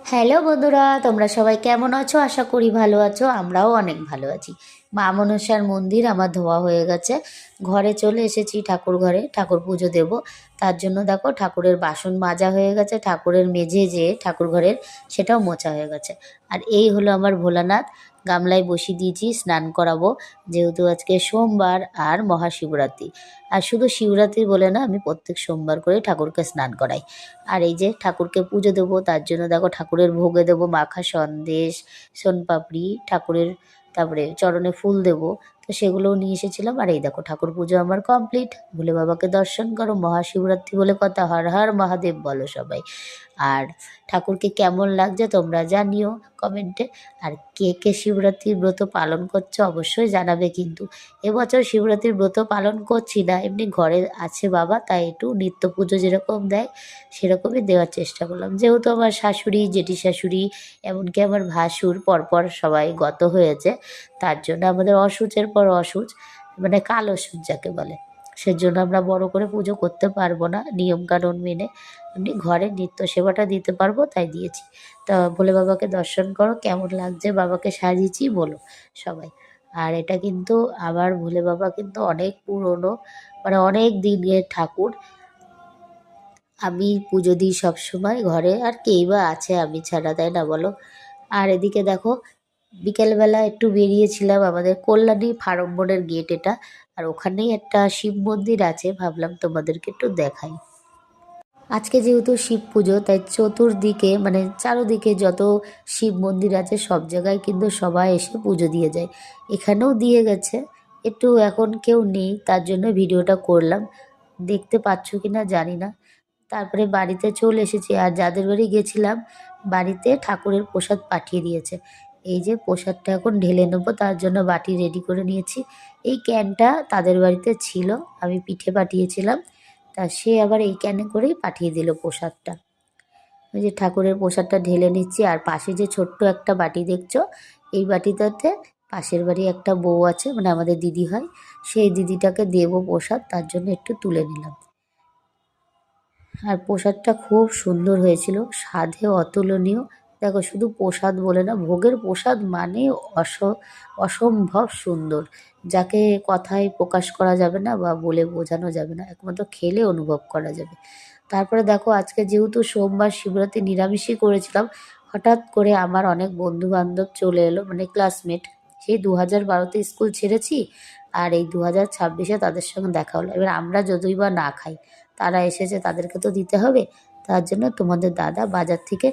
Hello বন্ধুরা, তোমরা সবাই কেমন আছো? আশা করি ভালো আছো। আমরাও অনেক ভালো আছি। মা মনসার মন্দির আমার ধোয়া হয়ে গেছে। ঘরে চলে এসেছি, ঠাকুর ঘরে ঠাকুর পুজো দেব। তার জন্য দেখো ঠাকুরের বাসন মাজা হয়ে গেছে, ঠাকুরের মেঝে যে ঠাকুর ঘরের সেটাও মোছা হয়ে গেছে। আর এই হলো আমার ভোলানাথ, গামলায় বসিয়ে দিয়েছি, স্নান করাবো। যেহেতু আজকে সোমবার আর মহাশিবরাত্রি। আর শুধু শিবরাত্রি বলে না, আমি প্রত্যেক সোমবার করে ঠাকুরকে স্নান করাই। আর এই যে ঠাকুরকে পুজো দেবো, তার জন্য দেখো ঠাকুরের ভোগে দেবো মাখা সন্দেশ, সোনপাপড়ি ঠাকুরের, তারপরে চরণে ফুল দেবো। তো সেগুলোও নিয়ে এসেছিলাম। আর এই দেখো ঠাকুর পুজো আমার কমপ্লিট। ভোলে বাবাকে দর্শন করো, মহাশিবরাত্রি বলে কথা, হর হর মহাদেব বলো সবাই। আর ঠাকুরকে কেমন লাগছে তোমরা জানিও কমেন্টে। আর কে কে শিবরাত্রির ব্রত পালন করছো অবশ্যই জানাবে কিন্তু। এবছর শিবরাত্রির ব্রত পালন করছি না, এমনি ঘরে আছে বাবা, তাই একটু নিত্য পুজো যেরকম দেয় সেরকমই দেওয়ার চেষ্টা করলাম। যেহেতু আমার শাশুড়ি, জেঠি শাশুড়ি, এমনকি আমার ভাসুর পরপর সবাই গত হয়েছে, তার জন্য আমাদের অসুচের পর অসুচ, মানে কাল অসুচ যাকে বলে, সেজন্য আমরা বড় করে পুজো করতে পারবো না নিয়মকানুন মেনে। এমনি ঘরে নিত্য সেবাটা দিতে পারবো তাই দিয়েছি। তা ভোলে বাবাকে দর্শন করো, কেমন লাগছে বাবাকে সাজিয়েছি বলো সবাই। আর এটা কিন্তু আবার ভোলে বাবা কিন্তু অনেক পুরনো, মানে অনেক দিনের ঠাকুর। আমি পুজো দিই সবসময় ঘরে, আর কেই বা আছে আমি ছাড়া, তাই না বলো? আর এদিকে দেখো বিকেলবেলা একটু বেরিয়েছিলাম, আমাদের কল্যাণী ফার্ম মোড়ের গেট এটা, আর ওখানেই একটা শিব মন্দির আছে, ভাবলাম তোমাদেরকে একটু দেখাই। আজকে যেহেতু শিব পুজো, তাই চতুর্দিকে মানে চারোদিকে যত শিব মন্দির আছে সব জায়গায় কিন্তু সবাই এসে পুজো দিয়ে যায়। এখানেও দিয়ে গেছে, একটু এখন কেউ নেই তার জন্য ভিডিওটা করলাম, দেখতে পাচ্ছ কি না জানি না। তারপরে বাড়িতে চলে এসেছি, আর যাদের বাড়ি গেছিলাম বাড়িতে ঠাকুরের প্রসাদ পাঠিয়ে দিয়েছে। এই যে প্রসাদটা এখন ঢেলে নেবো, তার জন্য বাটি রেডি করে নিয়েছি। এই ক্যানটা তাদের বাড়িতে ছিল, আমি পিঠে পাঠিয়েছিলাম, তা সে আবার এই ক্যানে করেই পাঠিয়ে দিল প্রসাদটা। ওই যে ঠাকুরের প্রসাদটা ঢেলে নিচ্ছি। আর পাশে যে ছোট্ট একটা বাটি দেখছো, এই বাটিটাতে পাশের বাড়ি একটা বউ আছে, মানে আমাদের দিদি হয়, সেই দিদিটাকে দেবো প্রসাদ, তার জন্য একটু তুলে নিলাম। আর প্রসাদটা খুব সুন্দর হয়েছিল, স্বাদে অতুলনীয়। দেখো শুধু প্রসাদ বলে না, ভোগের প্রসাদ মানে অসম্ভব সুন্দর, যাকে কথায় প্রকাশ করা যাবে না বা বলে বোঝানো যাবে না, একমাত্র খেলে অনুভব করা যাবে। তারপরে দেখো আজকে যেহেতু সোমবার শিবরাত্রি নিরামিষই করেছিলাম, হঠাৎ করে আমার অনেক বন্ধু বান্ধব চলে এলো, মানে ক্লাসমেট। সেই 2012-তে স্কুল ছেড়েছি, আর এই 2026-এ তাদের সঙ্গে দেখা হলো। এবার আমরা যতই বা না খাই, তারা এসেছে, তাদেরকে তো দিতে হবে। তার জন্য তোমাদের দাদা বাজার থেকে